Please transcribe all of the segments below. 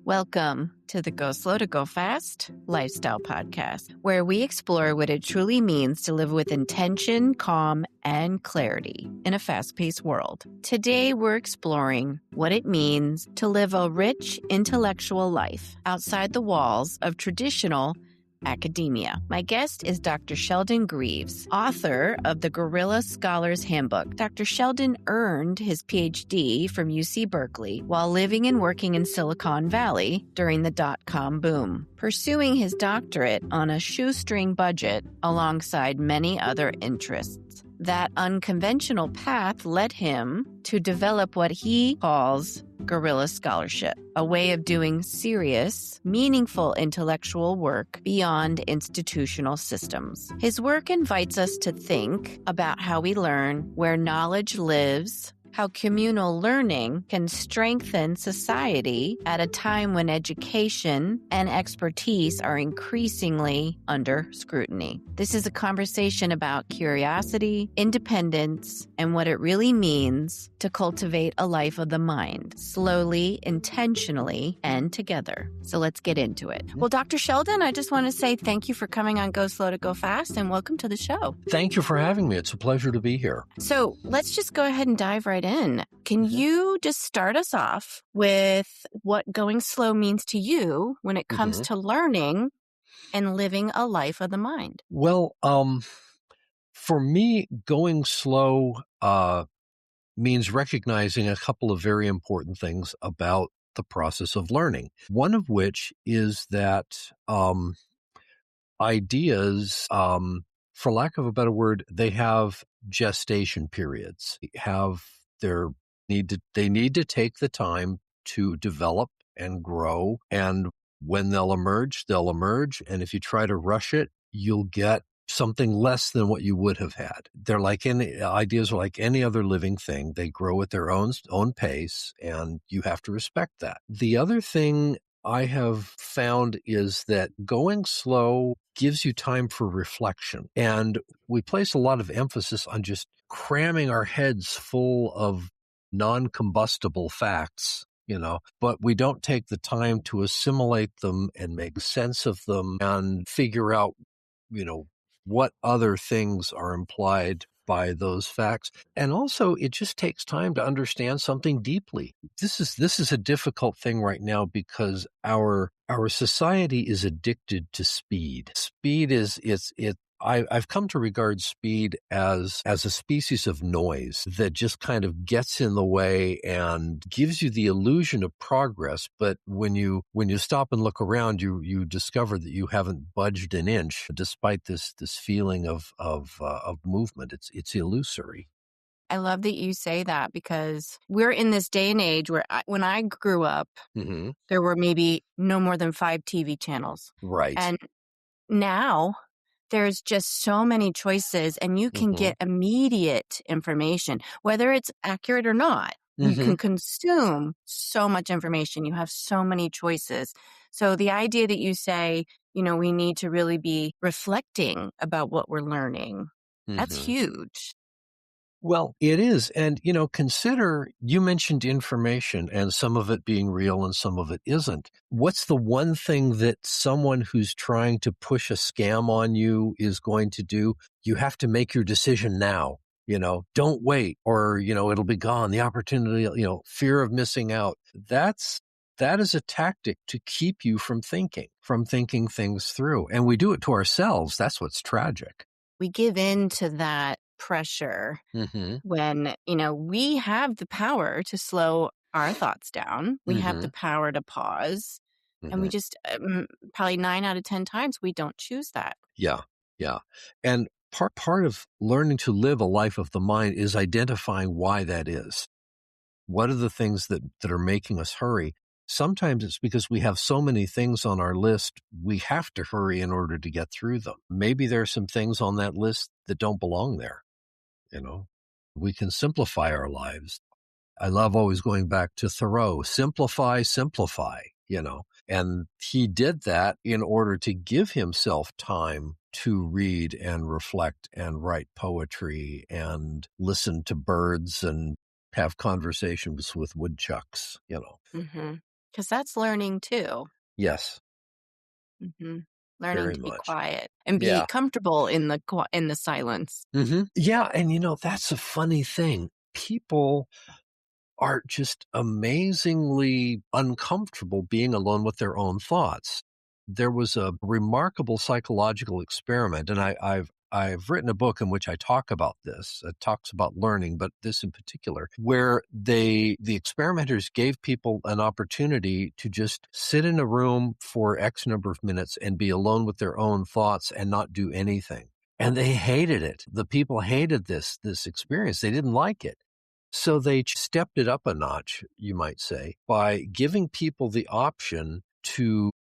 Welcome to the Go Slow to Go Fast lifestyle podcast, where we explore what it truly means to live with intention, calm, and clarity in a fast-paced world. Today, we're exploring what it means to live a rich intellectual life outside the walls of traditional academia. My guest is Dr. Sheldon Greaves, author of the Guerrilla Scholar's Handbook. Dr. Sheldon earned his PhD from UC Berkeley while living and working in Silicon Valley during the dot-com boom, pursuing his doctorate on a shoestring budget alongside many other interests. That unconventional path led him to develop what he calls Guerrilla Scholarship, a way of doing serious, meaningful intellectual work beyond institutional systems. His work invites us to think about how we learn, where knowledge lives, how communal learning can strengthen society at a time when education and expertise are increasingly under scrutiny. This is a conversation about curiosity, independence, and what it really means to cultivate a life of the mind, slowly, intentionally, and together. So let's get into it. Well, Dr. Sheldon, I just want to say thank you for coming on Go Slow to Go Fast, and welcome to the show. Thank you for having me. It's a pleasure to be here. So let's just go ahead and dive right in. Can you just start us off with what going slow means to you when it comes to learning and living a life of the mind? Well, for me, going slow means recognizing a couple of very important things about the process of learning. One of which is that ideas, for lack of a better word, they have gestation periods. They need to take the time to develop and grow. And when they'll emerge. And if you try to rush it, you'll get something less than what you would have had. Ideas are like any other living thing. They grow at their own pace, and you have to respect that. The other thing I have found is that going slow gives you time for reflection. And we place a lot of emphasis on just cramming our heads full of non-combustible facts, but we don't take the time to assimilate them and make sense of them and figure out, what other things are implied by those facts. And also, it just takes time to understand something deeply. This is a difficult thing right now because our society is addicted to speed. I've come to regard speed as a species of noise that just kind of gets in the way and gives you the illusion of progress. But when you stop and look around, you discover that you haven't budged an inch, despite this feeling of movement. It's illusory. I love that you say that because we're in this day and age where when I grew up, there were maybe no more than 5 TV channels. Right. And now there's just so many choices, and you can get immediate information, whether it's accurate or not. You can consume so much information. You have so many choices. So the idea that you say, we need to really be reflecting about what we're learning, that's huge. Well, it is. And, consider, you mentioned information and some of it being real and some of it isn't. What's the one thing that someone who's trying to push a scam on you is going to do? You have to make your decision now. Don't wait or, it'll be gone. The opportunity, fear of missing out. That is a tactic to keep you from thinking things through. And we do it to ourselves. That's what's tragic. We give in to that pressure when, we have the power to slow our thoughts down. We have the power to pause. And we just, probably 9 out of 10 times, we don't choose that. Yeah. And part of learning to live a life of the mind is identifying why that is. What are the things that are making us hurry? Sometimes it's because we have so many things on our list, we have to hurry in order to get through them. Maybe there are some things on that list that don't belong there. We can simplify our lives. I love always going back to Thoreau, simplify, and he did that in order to give himself time to read and reflect and write poetry and listen to birds and have conversations with woodchucks, Because that's learning too. Yes, Hmm. Learning very to be much. quiet and be Yeah. comfortable in the silence. Yeah, and that's a funny thing. People are just amazingly uncomfortable being alone with their own thoughts. There was a remarkable psychological experiment, and I've written a book in which I talk about this. It talks about learning, but this in particular, where the experimenters gave people an opportunity to just sit in a room for X number of minutes and be alone with their own thoughts and not do anything. And they hated it. The people hated this experience. They didn't like it. So they stepped it up a notch, you might say, by giving people the option to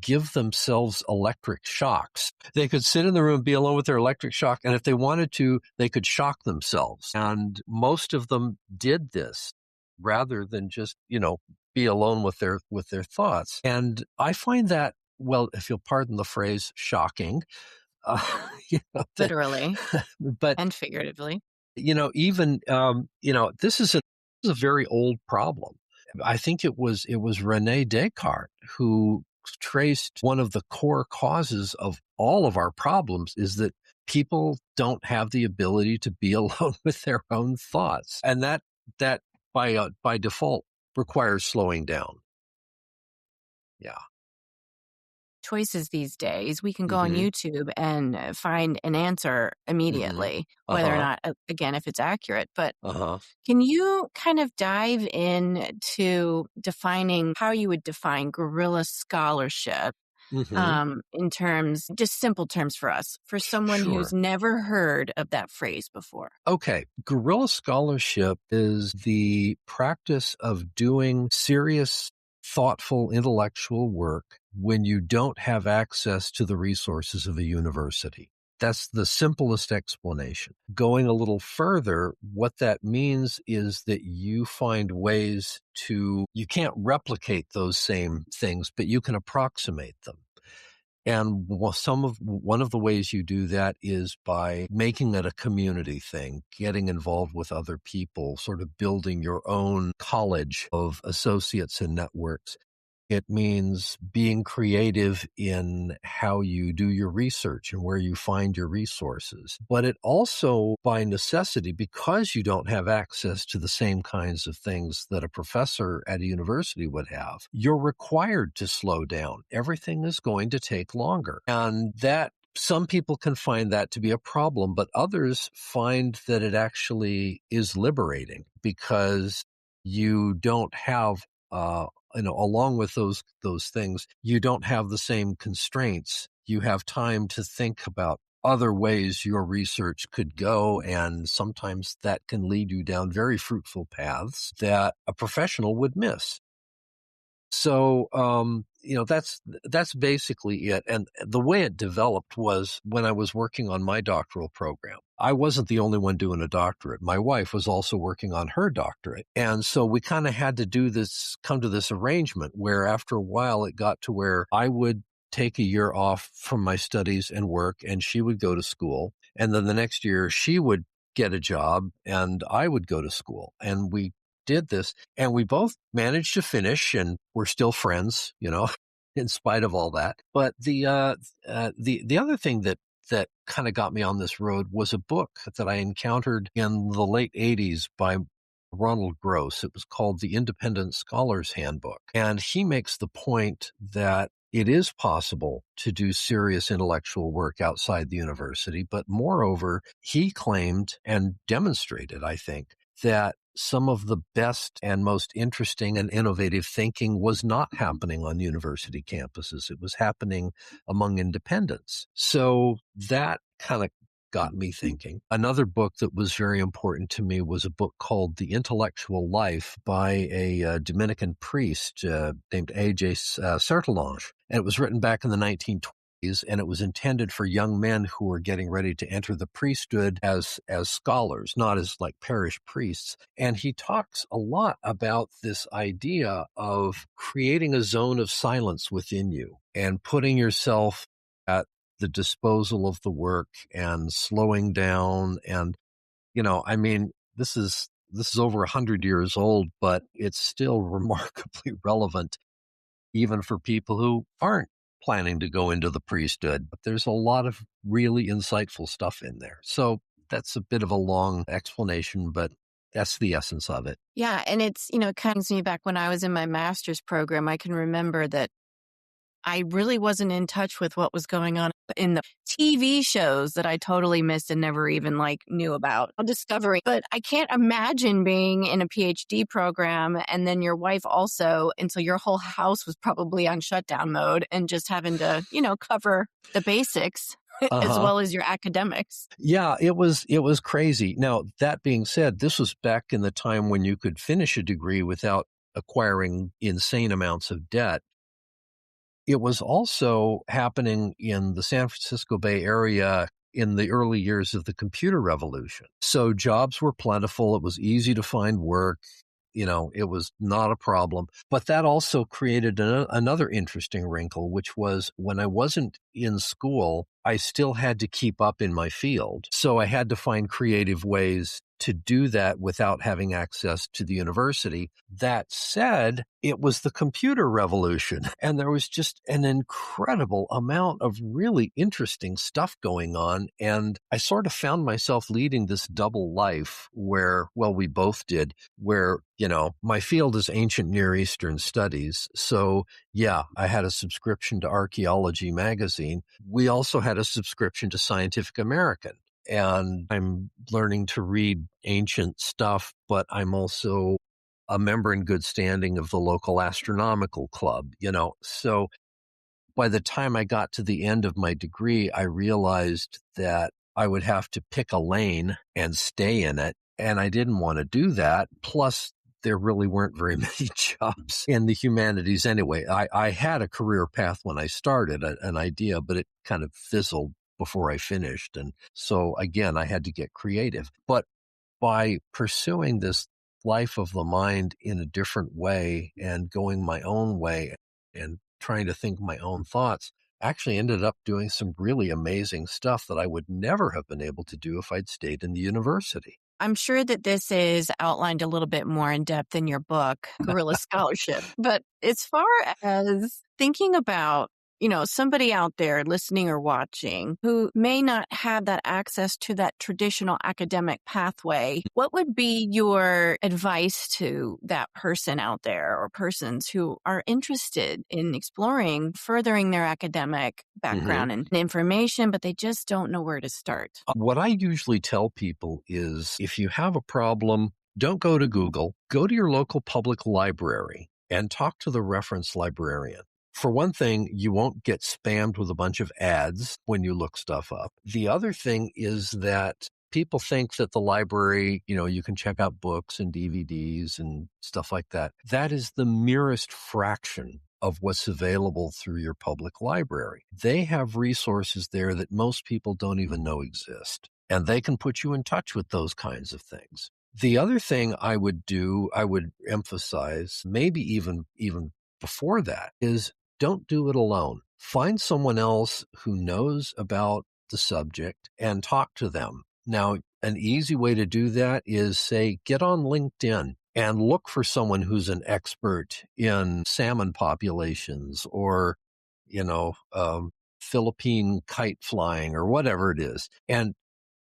give themselves electric shocks. They could sit in the room, be alone with their electric shock, and if they wanted to, they could shock themselves. And most of them did this rather than just, be alone with their thoughts. And I find that, well, if you'll pardon the phrase, shocking. You know, that, Literally but and figuratively. even this is a very old problem. I think it was Rene Descartes who traced one of the core causes of all of our problems is that people don't have the ability to be alone with their own thoughts, and that by default requires slowing down. Yeah. Choices these days, we can go on Mhm. YouTube and find an answer Mhm. immediately, whether or Uh-huh. not, again, if it's accurate. But Uh-huh. can you kind of dive into defining how you would define guerrilla scholarship Mhm. in terms, just simple terms for us, for someone who's Sure. never heard of that phrase before? Okay. Guerrilla scholarship is the practice of doing serious, thoughtful, intellectual work when you don't have access to the resources of a university. That's the simplest explanation. Going a little further, what that means is that you find ways you can't replicate those same things, but you can approximate them. And one of the ways you do that is by making it a community thing, getting involved with other people, sort of building your own college of associates and networks. It means being creative in how you do your research and where you find your resources. But it also, by necessity, because you don't have access to the same kinds of things that a professor at a university would have, you're required to slow down. Everything is going to take longer. And that some people can find that to be a problem, but others find that it actually is liberating because you don't have along with those things, you don't have the same constraints. You have time to think about other ways your research could go, and sometimes that can lead you down very fruitful paths that a professional would miss. So, that's basically it. And the way it developed was when I was working on my doctoral program. I wasn't the only one doing a doctorate. My wife was also working on her doctorate. And so we kind of had to come to this arrangement where after a while it got to where I would take a year off from my studies and work, and she would go to school. And then the next year she would get a job and I would go to school. And we did this, and we both managed to finish, and we're still friends, in spite of all that. But the other thing that kind of got me on this road was a book that I encountered in the late '80s by Ronald Gross. It was called The Independent Scholar's Handbook, and he makes the point that it is possible to do serious intellectual work outside the university, but moreover, he claimed and demonstrated, I think, that some of the best and most interesting and innovative thinking was not happening on university campuses. It was happening among independents. So that kind of got me thinking. Another book that was very important to me was a book called The Intellectual Life by a Dominican priest named A.J. Sertalange. And it was written back in the 1920s. And it was intended for young men who were getting ready to enter the priesthood as scholars, not as like parish priests. And he talks a lot about this idea of creating a zone of silence within you and putting yourself at the disposal of the work and slowing down. And, this is over 100 years old, but it's still remarkably relevant even for people who aren't planning to go into the priesthood. But there's a lot of really insightful stuff in there. So that's a bit of a long explanation, but that's the essence of it. Yeah. And it's, it kind of brings me back when I was in my master's program. I can remember that I really wasn't in touch with what was going on in the TV shows that I totally missed and never even knew about discovering. But I can't imagine being in a PhD program and then your wife also, and so your whole house was probably on shutdown mode and just having to, cover the basics as well as your academics. Yeah, it was crazy. Now, that being said, this was back in the time when you could finish a degree without acquiring insane amounts of debt. It was also happening in the San Francisco Bay Area in the early years of the computer revolution. So jobs were plentiful. It was easy to find work. It was not a problem. But that also created another interesting wrinkle, which was when I wasn't in school, I still had to keep up in my field. So I had to find creative ways to do that without having access to the university. That said, it was the computer revolution, and there was just an incredible amount of really interesting stuff going on. And I sort of found myself leading this double life where, well, we both did, where, my field is ancient Near Eastern studies. So yeah, I had a subscription to Archaeology magazine. We also had a subscription to Scientific American. And I'm learning to read ancient stuff, but I'm also a member in good standing of the local astronomical club, So by the time I got to the end of my degree, I realized that I would have to pick a lane and stay in it. And I didn't want to do that. Plus, there really weren't very many jobs in the humanities anyway. I had a career path when I started, an idea, but it kind of fizzled before I finished. And so again, I had to get creative. But by pursuing this life of the mind in a different way and going my own way and trying to think my own thoughts, actually ended up doing some really amazing stuff that I would never have been able to do if I'd stayed in the university. I'm sure that this is outlined a little bit more in depth in your book, Guerrilla Scholarship. But as far as thinking about, somebody out there listening or watching who may not have that access to that traditional academic pathway, what would be your advice to that person out there or persons who are interested in exploring, furthering their academic background and information, but they just don't know where to start? What I usually tell people is if you have a problem, don't go to Google, go to your local public library and talk to the reference librarian. For one thing, you won't get spammed with a bunch of ads when you look stuff up. The other thing is that people think that the library, you can check out books and DVDs and stuff like that. That is the merest fraction of what's available through your public library. They have resources there that most people don't even know exist, and they can put you in touch with those kinds of things. The other thing I would do, I would emphasize, maybe even before that, is don't do it alone. Find someone else who knows about the subject and talk to them. Now, an easy way to do that is, say, get on LinkedIn and look for someone who's an expert in salmon populations or, Philippine kite flying or whatever it is, and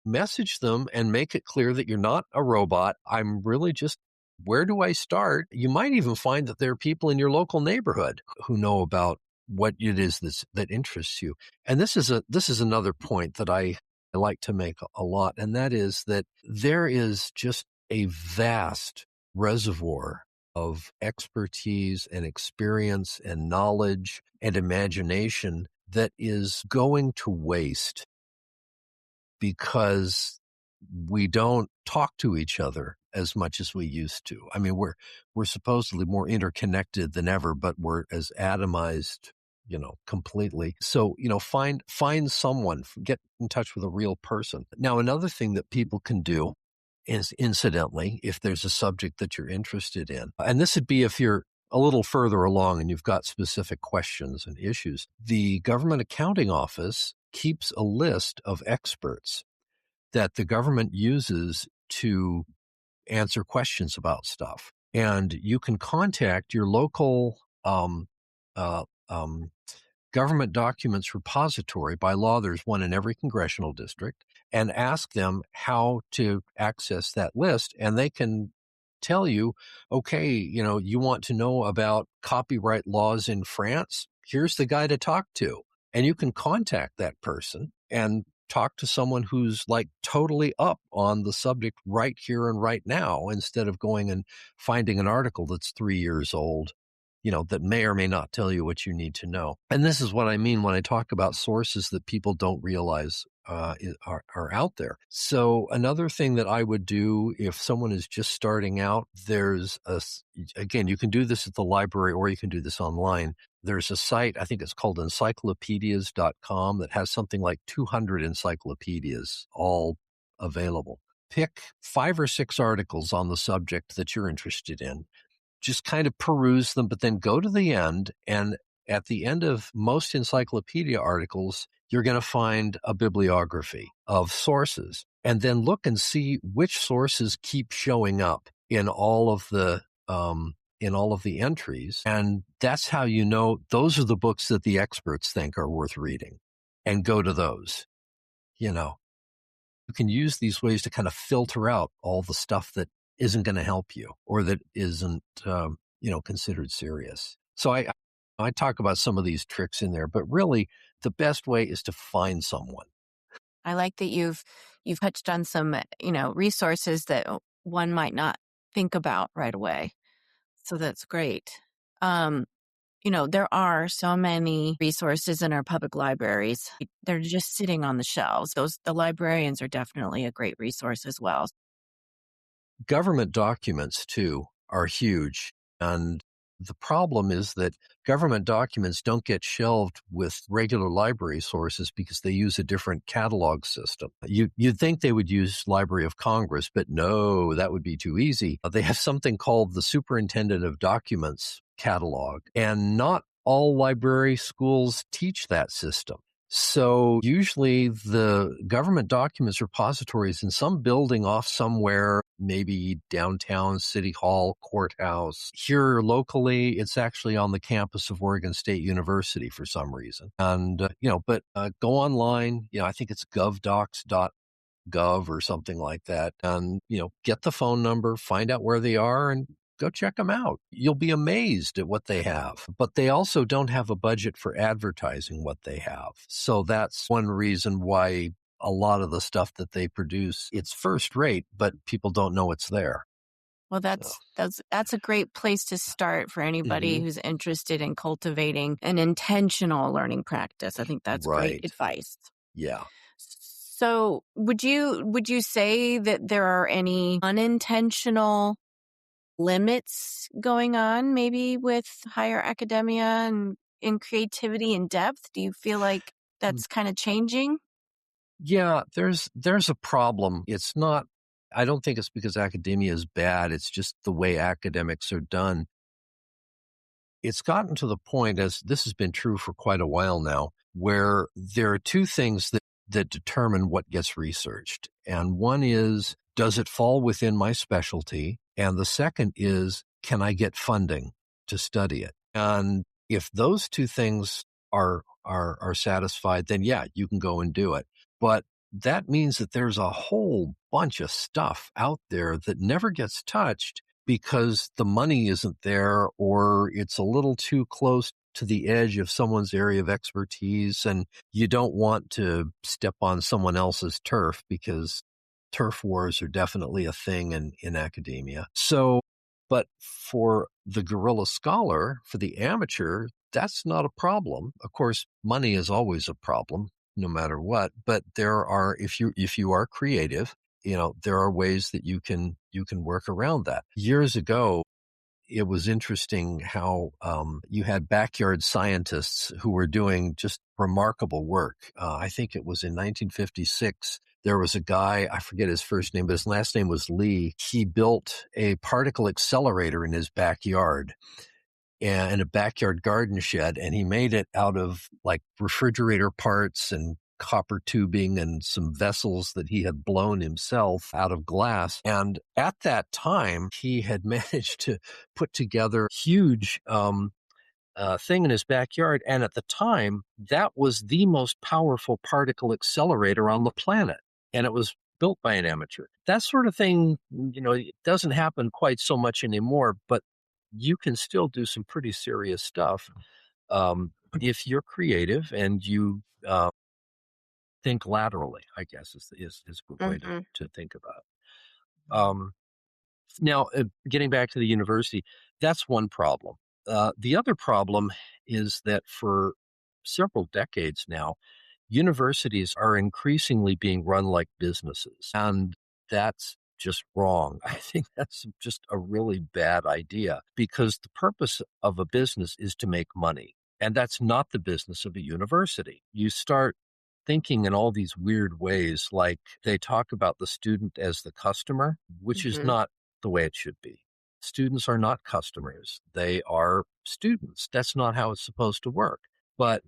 message them and make it clear that you're not a robot. I'm really just, where do I start? You might even find that there are people in your local neighborhood who know about what it is that interests you. And this is another point that I like to make a lot, and that is that there is just a vast reservoir of expertise and experience and knowledge and imagination that is going to waste because we don't talk to each other as much as we used to. I mean, we're supposedly more interconnected than ever, but we're as atomized, completely. So, find someone, get in touch with a real person. Now, another thing that people can do is, incidentally, if there's a subject that you're interested in, and this would be if you're a little further along and you've got specific questions and issues, the Government Accounting Office keeps a list of experts that the government uses to answer questions about stuff. And you can contact your local uh, government documents repository. By law, there's one in every congressional district, and ask them how to access that list. And they can tell you, okay, you want to know about copyright laws in France? Here's the guy to talk to. And you can contact that person and talk to someone who's like totally up on the subject right here and right now, instead of going and finding an article that's 3 years old, that may or may not tell you what you need to know. And this is what I mean when I talk about sources that people don't realize are out there. So another thing that I would do if someone is just starting out, again, you can do this at the library or you can do this online. There's a site, I think it's called encyclopedias.com, that has something like 200 encyclopedias all available. Pick 5 or 6 articles on the subject that you're interested in. Just kind of peruse them, but then go to the end. And at the end of most encyclopedia articles, you're going to find a bibliography of sources, and then look and see which sources keep showing up in all of the entries. And that's how you know those are the books that the experts think are worth reading, and go to those. You can use these ways to kind of filter out all the stuff that isn't going to help you or that isn't, considered serious. So I talk about some of these tricks in there, but really the best way is to find someone. I like that you've touched on some, resources that one might not think about right away. So that's great. There are so many resources in our public libraries. They're just sitting on the shelves. The librarians are definitely a great resource as well. Government documents, too, are huge. And the problem is that government documents don't get shelved with regular library sources because they use a different catalog system. You'd think they would use Library of Congress, but no, that would be too easy. They have something called the Superintendent of Documents catalog, and not all library schools teach that system. So usually the government documents repository is in some building off somewhere, maybe downtown, City Hall, courthouse. Here locally, it's actually on the campus of Oregon State University for some reason. And, go online, I think it's govdocs.gov or something like that. And, get the phone number, find out where they are, and go check them out. You'll be amazed at what they have. But they also don't have a budget for advertising what they have. So that's one reason why a lot of the stuff that they produce, it's first rate, but people don't know it's there. Well, that's a great place to start for anybody who's interested in cultivating an intentional learning practice. I think that's great advice. Yeah. So would you say that there are any unintentional limits going on maybe with higher academia and in creativity and depth? Do you feel like that's kind of changing? Yeah, there's a problem. I don't think it's because academia is bad. It's just the way academics are done. It's gotten to the point, as this has been true for quite a while now, where there are 2 things that determine what gets researched. And one is, does it fall within my specialty? And the second is, can I get funding to study it? And if those 2 things are satisfied, then yeah, you can go and do it. But that means that there's a whole bunch of stuff out there that never gets touched because the money isn't there, or it's a little too close to the edge of someone's area of expertise, and you don't want to step on someone else's turf, because turf wars are definitely a thing in academia. So, but for the guerrilla scholar, for the amateur, that's not a problem. Of course, money is always a problem, no matter what. But there are, if you are creative, there are ways that you can work around that. Years ago, it was interesting how you had backyard scientists who were doing just remarkable work. I think it was in 1956. There was a guy, I forget his first name, but his last name was Lee. He built a particle accelerator in his backyard, in a backyard garden shed, and he made it out of like refrigerator parts and copper tubing and some vessels that he had blown himself out of glass. And at that time, he had managed to put together huge thing in his backyard. And at the time, that was the most powerful particle accelerator on the planet. And it was built by an amateur. That sort of thing, it doesn't happen quite so much anymore, but you can still do some pretty serious stuff if you're creative and you think laterally, I guess is a good way Mhm. to think about it. Now, getting back to the university, that's one problem. The other problem is that for several decades now, universities are increasingly being run like businesses, and that's just wrong. I think that's just a really bad idea because the purpose of a business is to make money, and that's not the business of a university. You start thinking in all these weird ways, like they talk about the student as the customer, which is Mhm. not the way it should be. Students are not customers. They are students. That's not how it's supposed to work. But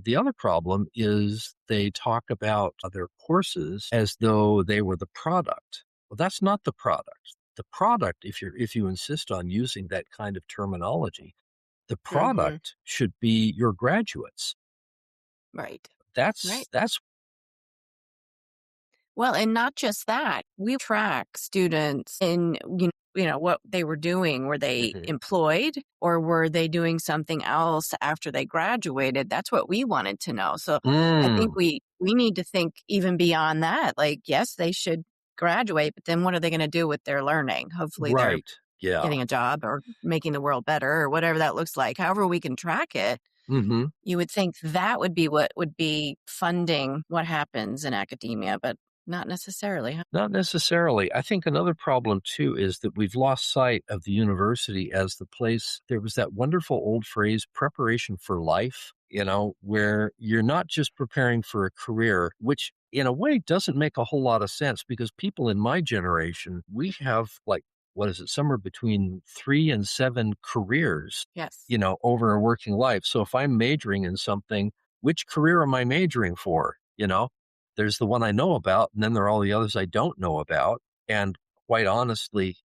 the other problem is they talk about their courses as though they were the product. Well, that's not the product. The product, if you insist on using that kind of terminology, the Mhm. product should be your graduates. Right. That's Right. that's Well, and not just that, we track students in, what they were doing. Were they Mhm. employed or were they doing something else after they graduated? That's what we wanted to know. So I think Mm, we need to think even beyond that. Like, yes, they should graduate, but then what are they going to do with their learning? Hopefully they're right. Yeah. getting a job or making the world better or whatever that looks like. However we can track it, Mhm. you would think that would be what would be funding what happens in academia, but not necessarily, huh? Not necessarily. I think another problem too is that we've lost sight of the university as the place. There was that wonderful old phrase, preparation for life, where you're not just preparing for a career, which in a way doesn't make a whole lot of sense because people in my generation, we have like, what is it, somewhere between 3 and 7 careers, Yes. over a working life. So if I'm majoring in something, which career am I majoring for? There's the one I know about, and then there are all the others I don't know about. And quite honestly,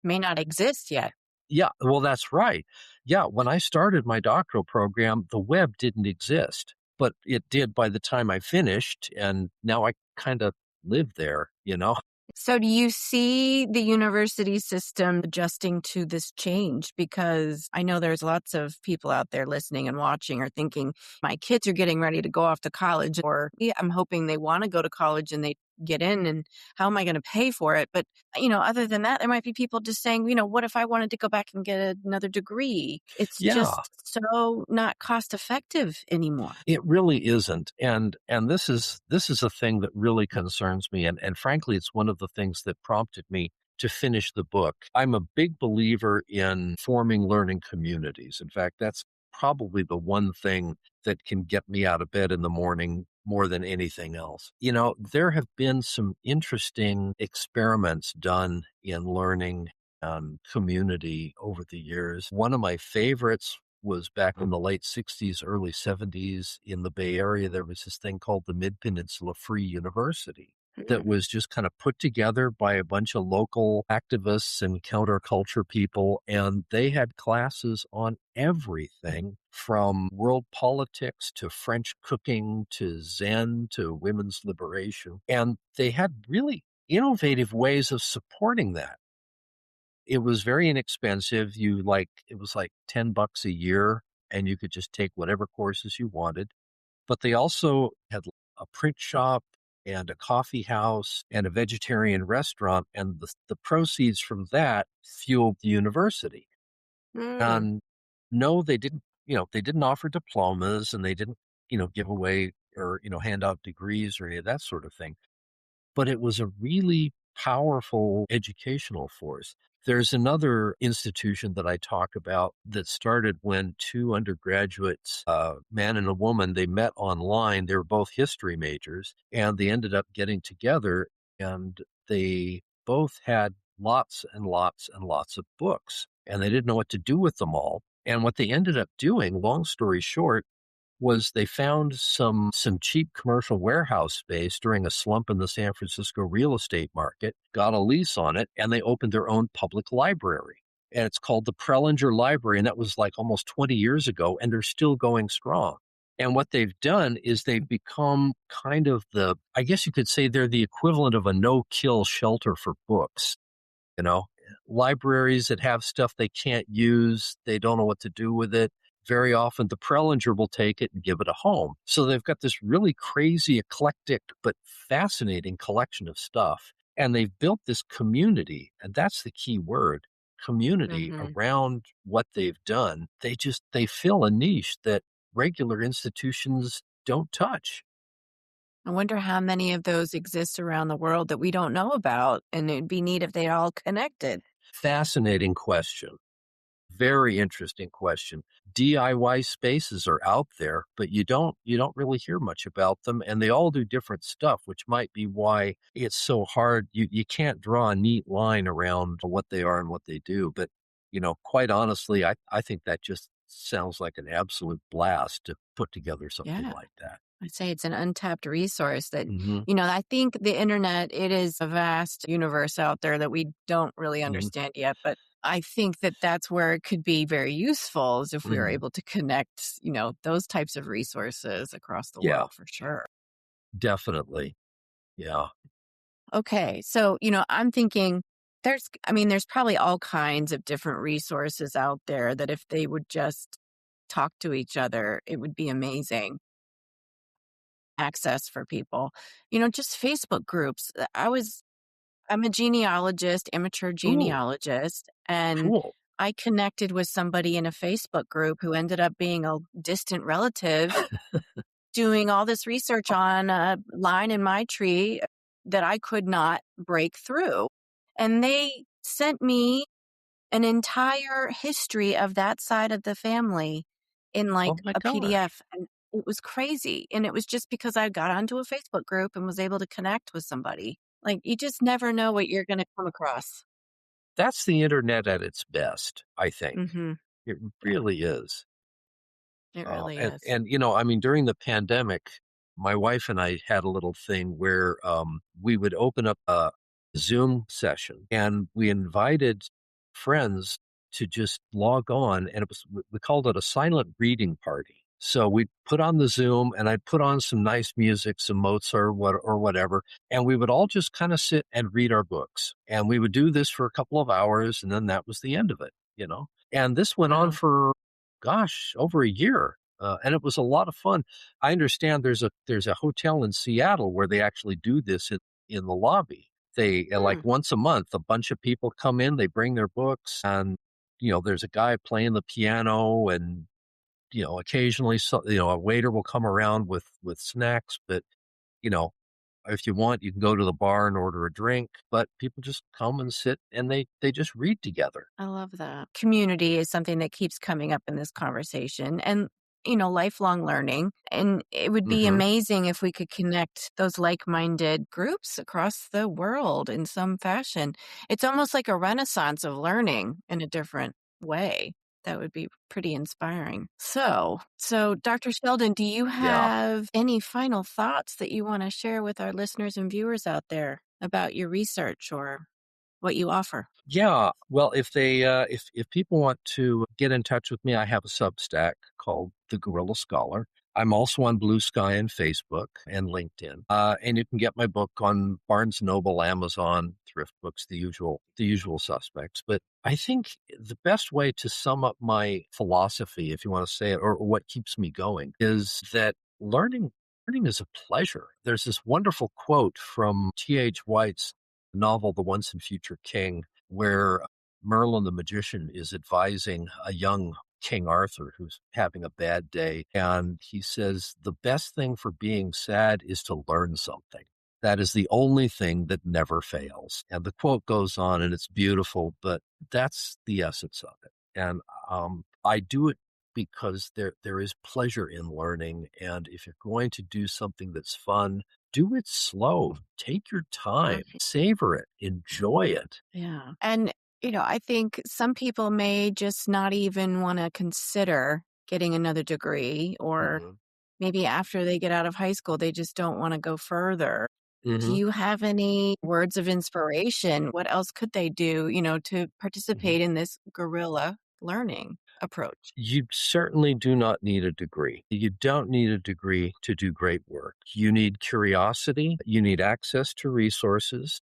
May not exist yet. yeah, well, that's right. Yeah, when I started my doctoral program, the web didn't exist, but it did by the time I finished. And now I kind of live there. So do you see the university system adjusting to this change? Because I know there's lots of people out there listening and watching or thinking, my kids are getting ready to go off to college, or yeah, I'm hoping they want to go to college and they get in, and how am I going to pay for it? But, other than that, there might be people just saying, what if I wanted to go back and get another degree? It's Yeah, just so not cost effective anymore. it really isn't, and this is a thing that really concerns me, and frankly, it's one of the things that prompted me to finish the book. I'm a big believer in forming learning communities. In fact, that's probably the one thing that can get me out of bed in the morning more than anything else. There have been some interesting experiments done in learning and community over the years. One of my favorites was back in the late 60s, early 70s in the Bay Area. There was this thing called the Mid-Peninsula Free University that Mm. was just kind of put together by a bunch of local activists and counterculture people. And they had classes on everything from world politics to French cooking to Zen to women's liberation. And they had really innovative ways of supporting that. It was very inexpensive. It was like $10 a year and you could just take whatever courses you wanted. But they also had a print shop and a coffee house and a vegetarian restaurant, and the proceeds from that fueled the university. Mm. And no, they didn't offer diplomas and they didn't, give away or, hand out degrees or any of that sort of thing, but it was a really powerful educational force. There's another institution that I talk about that started when two undergraduates, a man and a woman, they met online. They were both history majors and they ended up getting together and they both had lots and lots and lots of books and they didn't know what to do with them all. And what they ended up doing, long story short, was they found some cheap commercial warehouse space during a slump in the San Francisco real estate market, got a lease on it, and they opened their own public library. and it's called the Prelinger Library, and that was like almost 20 years ago, and they're still going strong. And what they've done is they've become kind of I guess you could say they're the equivalent of a no-kill shelter for books. You know, libraries that have stuff they can't use, they don't know what to do with it. Very often the Prelinger will take it and give it a home. So they've got this really crazy, eclectic, but fascinating collection of stuff. And they've built this community, and that's the key word, community Hmm. around what they've done. They fill a niche that regular institutions don't touch. I wonder how many of those exist around the world that we don't know about, and it'd be neat if they all connected. Fascinating question. Very interesting question. DIY spaces are out there, but you don't really hear much about them, and they all do different stuff, which might be why it's so hard. You can't draw a neat line around what they are and what they do. But quite honestly, I think that just sounds like an absolute blast to put together something Yeah. like that. I'd say it's an untapped resource that, Hmm. I think the internet, it is a vast universe out there that we don't really Hmm. understand yet. But I think that that's where it could be very useful is if we were Hmm. able to connect, those types of resources across the Yeah, world for sure. definitely. Yeah. Okay. So, I'm thinking there's probably all kinds of different resources out there that if they would just talk to each other, it would be amazing access for people. Just Facebook groups. I'm a genealogist, amateur Ooh, genealogist, and cool. I connected with somebody in a Facebook group who ended up being a distant relative doing all this research on a line in my tree that I could not break through. And they sent me an entire history of that side of the family in like Oh my a gosh. PDF. And it was crazy. And it was just because I got onto a Facebook group and was able to connect with somebody. Like you just never know what you're going to come across. That's the internet at its best, I think. Hmm. It Yeah, really is. it really And is. and I mean, during the pandemic, my wife and I had a little thing where we would open up a Zoom session, and we invited friends to just log on, and we called it a silent reading party. So we'd put on the Zoom, and I'd put on some nice music, some Mozart or whatever, and we would all just kind of sit and read our books. And we would do this for a couple of hours, and then that was the end of it. And this went on Wow. for, gosh, over a year. And it was a lot of fun. I understand there's a hotel in Seattle where they actually do this in the lobby. They Hmm. like once a month, a bunch of people come in, they bring their books, and there's a guy playing the piano, and occasionally, a waiter will come around with snacks. But you know, if you want, you can go to the bar and order a drink. But people just come and sit, and they just read together. I love that. Community is something that keeps coming up in this conversation and, lifelong learning. And it would be Hmm. amazing if we could connect those like minded groups across the world in some fashion. It's almost like a renaissance of learning in a different way. That would be pretty inspiring. So Dr. Sheldon, do you Yeah. have any final thoughts that you want to share with our listeners and viewers out there about your research or what you offer? Yeah, well, if people want to get in touch with me, I have a Substack called The Guerrilla Scholar. I'm also on Blue Sky and Facebook and LinkedIn. And you can get my book on Barnes Noble, Amazon, Thrift Books, the usual suspects. But I think the best way to sum up my philosophy, if you want to say it, or what keeps me going, is that learning is a pleasure. There's this wonderful quote from T.H. White's novel, The Once and Future King, where Merlin the magician is advising a young King Arthur who's having a bad day. And he says, the best thing for being sad is to learn something. That is the only thing that never fails. And the quote goes on, and it's beautiful, but that's the essence of it. And I do it because there is pleasure in learning. And if you're going to do something that's fun, do it slow. Take your time, savor it, enjoy it. Yeah. And, I think some people may just not even want to consider getting another degree, or Mhm. maybe after they get out of high school, they just don't want to go further. Do you have any words of inspiration? What else could they do, to participate in this guerrilla learning approach? You certainly do not need a degree. You don't need a degree to do great work. You need curiosity, you need access to resources,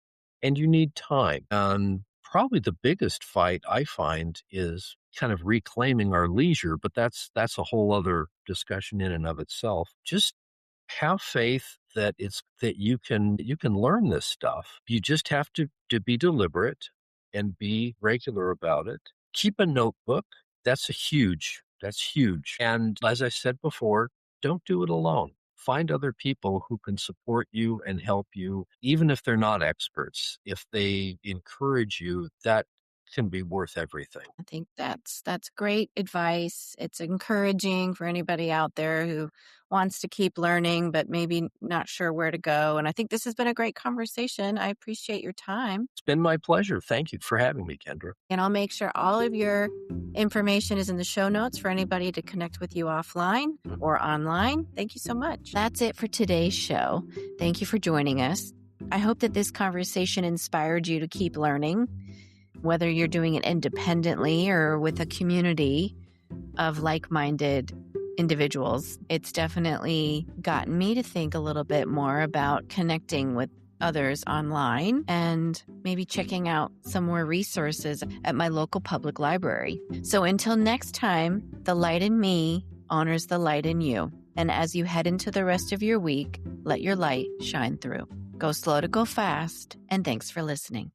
and you need time. And probably the biggest fight I find is kind of reclaiming our leisure, but that's a whole other discussion in and of itself. Just have faith that you can learn this stuff. You just have to be deliberate and be regular about it. Keep a notebook. That's huge. And as I said before, don't do it alone. Find other people who can support you and help you, even if they're not experts. If they encourage you, that can be worth everything. I think that's great advice. It's encouraging for anybody out there who wants to keep learning but maybe not sure where to go. And I think this has been a great conversation. I appreciate your time. It's been my pleasure. Thank you for having me, Kendra. And I'll make sure all of your information is in the show notes for anybody to connect with you offline or online. Thank you so much. That's it for today's show. Thank you for joining us. I hope that this conversation inspired you to keep learning, whether you're doing it independently or with a community of like-minded individuals. It's definitely gotten me to think a little bit more about connecting with others online and maybe checking out some more resources at my local public library. So until next time, the light in me honors the light in you. And as you head into the rest of your week, let your light shine through. Go slow to go fast, and thanks for listening.